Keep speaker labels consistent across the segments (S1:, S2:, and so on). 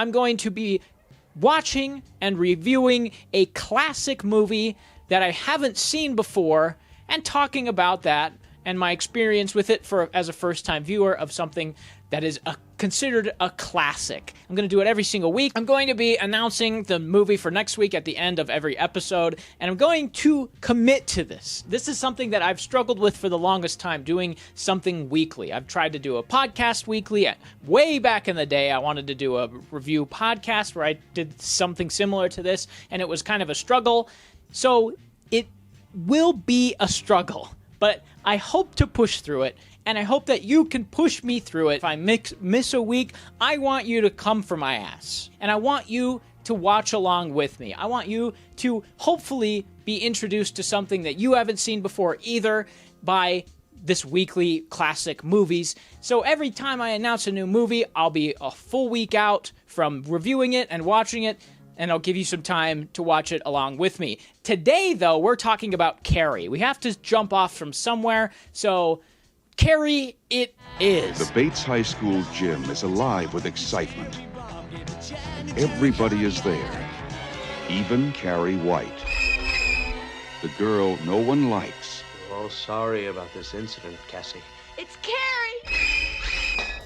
S1: I'm going to be watching and reviewing a classic movie that I haven't seen before and talking about that and my experience with it as a first-time viewer of something that is considered a classic. I'm going to do it every single week. I'm going to be announcing the movie for next week at the end of every episode, and I'm going to commit to this. This is something that I've struggled with for the longest time, doing something weekly. I've tried to do a podcast weekly. Way back in the day, I wanted to do a review podcast where I did something similar to this, and it was kind of a struggle. So it will be a struggle, but I hope to push through it. And I hope that you can push me through it. If I miss a week, I want you to come for my ass. And I want you to watch along with me. I want you to hopefully be introduced to something that you haven't seen before either by this weekly classic movies. So every time I announce a new movie, I'll be a full week out from reviewing it and watching it, and I'll give you some time to watch it along with me. Today, though, we're talking about Carrie. We have to jump off from somewhere, so Carrie it is.
S2: The Bates High School gym is alive with excitement. Everybody is there, even Carrie White, the girl no one likes.
S3: We're all sorry about this incident, Cassie.
S4: It's Carrie!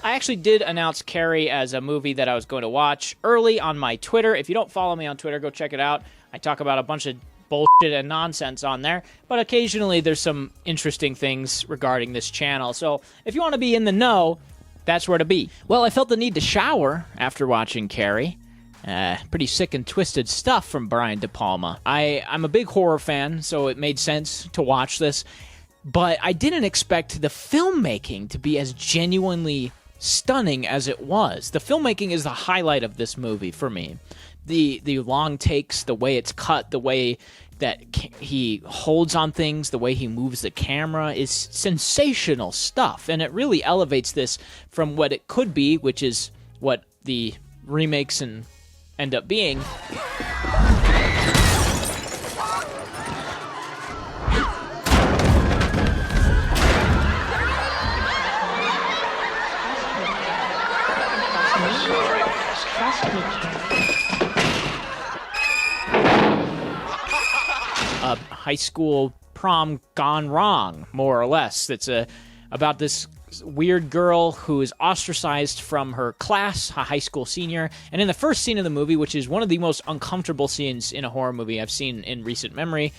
S1: I actually did announce Carrie as a movie that I was going to watch early on my Twitter. If you don't follow me on Twitter, go check it out. I talk about a bunch of bullshit and nonsense on there, but occasionally there's some interesting things regarding this channel. So if you want to be in the know, that's where to be. Well, I felt the need to shower after watching Carrie. Pretty sick and twisted stuff from Brian De Palma. I'm a big horror fan, so it made sense to watch this, but I didn't expect the filmmaking to be as genuinely stunning as it was. The filmmaking is the highlight of this movie for me. The long takes, the way it's cut, the way that he holds on things, the way he moves the camera is sensational stuff. And it really elevates this from what it could be, which is what the remakes end up being. A high school prom gone wrong, more or less. It's about this weird girl who is ostracized from her class, a high school senior. And in the first scene of the movie, which is one of the most uncomfortable scenes in a horror movie I've seen in recent memory,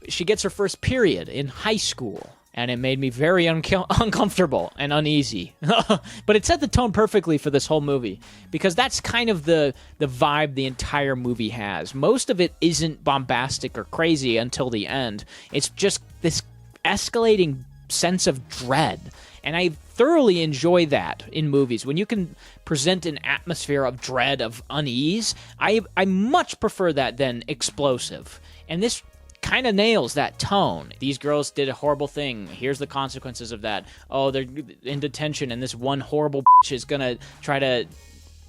S1: she gets her first period in high school. And it made me very uncomfortable and uneasy. But it set the tone perfectly for this whole movie, because that's kind of the vibe the entire movie has. Most of it isn't bombastic or crazy until the end. It's just this escalating sense of dread. And I thoroughly enjoy that in movies. When you can present an atmosphere of dread, of unease, I much prefer that than explosive. And this kind of nails that tone. These girls did a horrible thing. Here's the consequences of that. Oh, they're in detention, and this one horrible bitch is gonna try to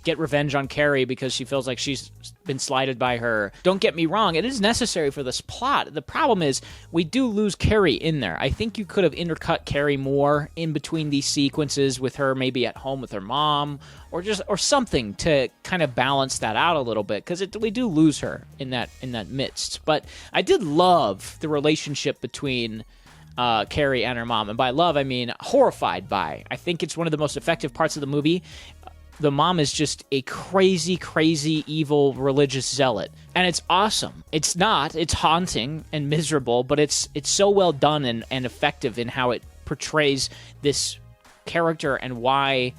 S1: get revenge on Carrie because she feels like she's been slighted by her. Don't get me wrong, it is necessary for this plot. The problem is we do lose Carrie in there. I think you could have intercut Carrie more in between these sequences with her maybe at home with her mom, or something to kind of balance that out a little bit, because we do lose her in that midst. But I did love the relationship between Carrie and her mom, and by love I mean horrified by. I think it's one of the most effective parts of the movie. The mom is just a crazy, crazy, evil religious zealot. And it's awesome. It's haunting and miserable, but it's so well done and effective in how it portrays this character and why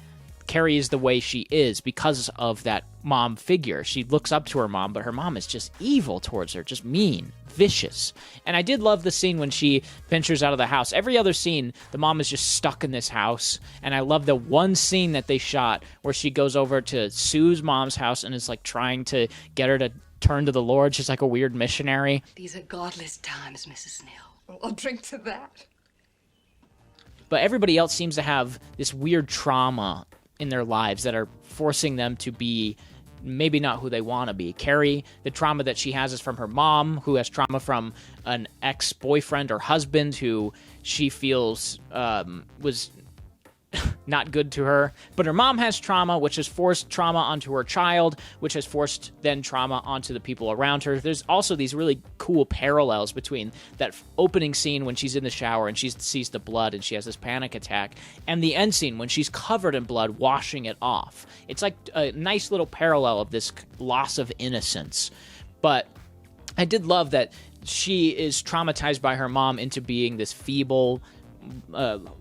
S1: Carrie is the way she is because of that mom figure. She looks up to her mom, but her mom is just evil towards her, just mean, vicious. And I did love the scene when she ventures out of the house. Every other scene, the mom is just stuck in this house. And I love the one scene that they shot where she goes over to Sue's mom's house and is like trying to get her to turn to the Lord. She's like a weird missionary.
S4: These are godless times, Mrs. Snell. I'll drink to that.
S1: But everybody else seems to have this weird trauma in their lives that are forcing them to be maybe not who they want to be. Carrie, the trauma that she has is from her mom, who has trauma from an ex-boyfriend or husband who she feels was not good to her. But her mom has trauma, which has forced trauma onto her child, which has forced then trauma onto the people around her. There's also these really cool parallels between that opening scene when she's in the shower and she sees the blood and she has this panic attack, and the end scene when she's covered in blood, washing it off. It's like a nice little parallel of this loss of innocence. But I did love that she is traumatized by her mom into being this feeble,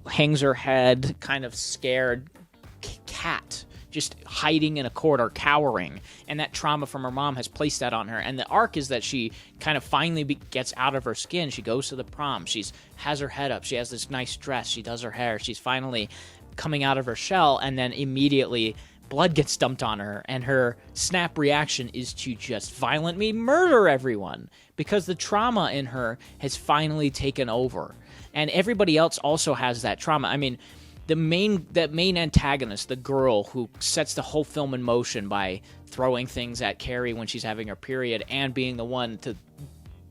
S1: hangs her head, kind of scared cat, just hiding in a corner, cowering. And that trauma from her mom has placed that on her. And the arc is that she kind of finally gets out of her skin. She goes to the prom. She has her head up. She has this nice dress. She does her hair. She's finally coming out of her shell, and then immediately blood gets dumped on her, and her snap reaction is to just violently murder everyone because the trauma in her has finally taken over. And everybody else also has that trauma. I mean, that main antagonist, the girl who sets the whole film in motion by throwing things at Carrie when she's having her period and being the one to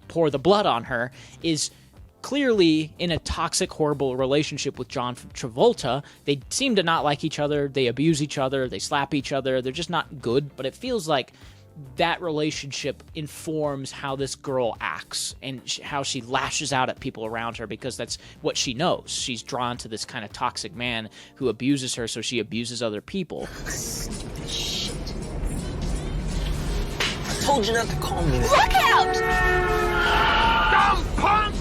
S1: pour the blood on her, is clearly in a toxic, horrible relationship with John Travolta. They seem to not like each other. They abuse each other. They slap each other. They're just not good. But it feels like that relationship informs how this girl acts and how she lashes out at people around her, because that's what she knows. She's drawn to this kind of toxic man who abuses her, so she abuses other people.
S5: Stupid shit. I told you not to call me.
S4: Look out!
S5: Dumb punk!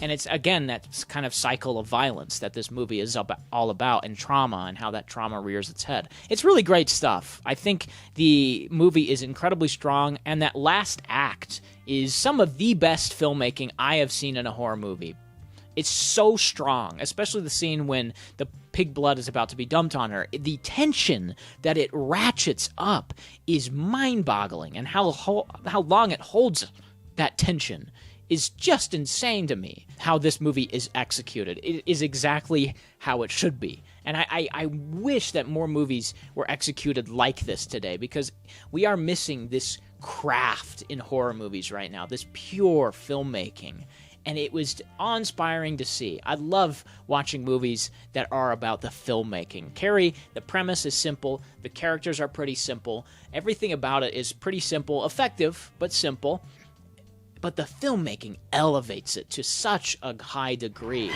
S1: And it's, again, that kind of cycle of violence that this movie is all about, and trauma, and how that trauma rears its head. It's really great stuff. I think the movie is incredibly strong, and that last act is some of the best filmmaking I have seen in a horror movie. It's so strong, especially the scene when the pig blood is about to be dumped on her. The tension that it ratchets up is mind-boggling, and how long it holds that tension is just insane to me. How this movie is executed, it is exactly how it should be. And I wish that more movies were executed like this today, because we are missing this craft in horror movies right now, this pure filmmaking. And it was awe-inspiring to see. I love watching movies that are about the filmmaking. Carrie, the premise is simple. The characters are pretty simple. Everything about it is pretty simple, effective, but simple. But the filmmaking elevates it to such a high degree.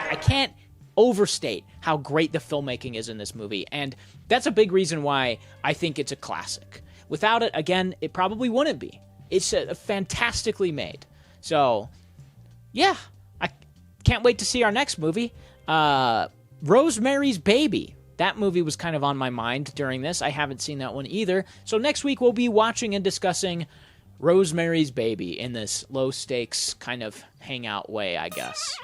S1: I can't overstate how great the filmmaking is in this movie, and that's a big reason why I think it's a classic. Without it, again, it probably wouldn't be. It's fantastically made. So, yeah, I can't wait to see our next movie, Rosemary's Baby. That movie was kind of on my mind during this. I haven't seen that one either. So next week we'll be watching and discussing Rosemary's Baby in this low-stakes kind of hangout way, I guess.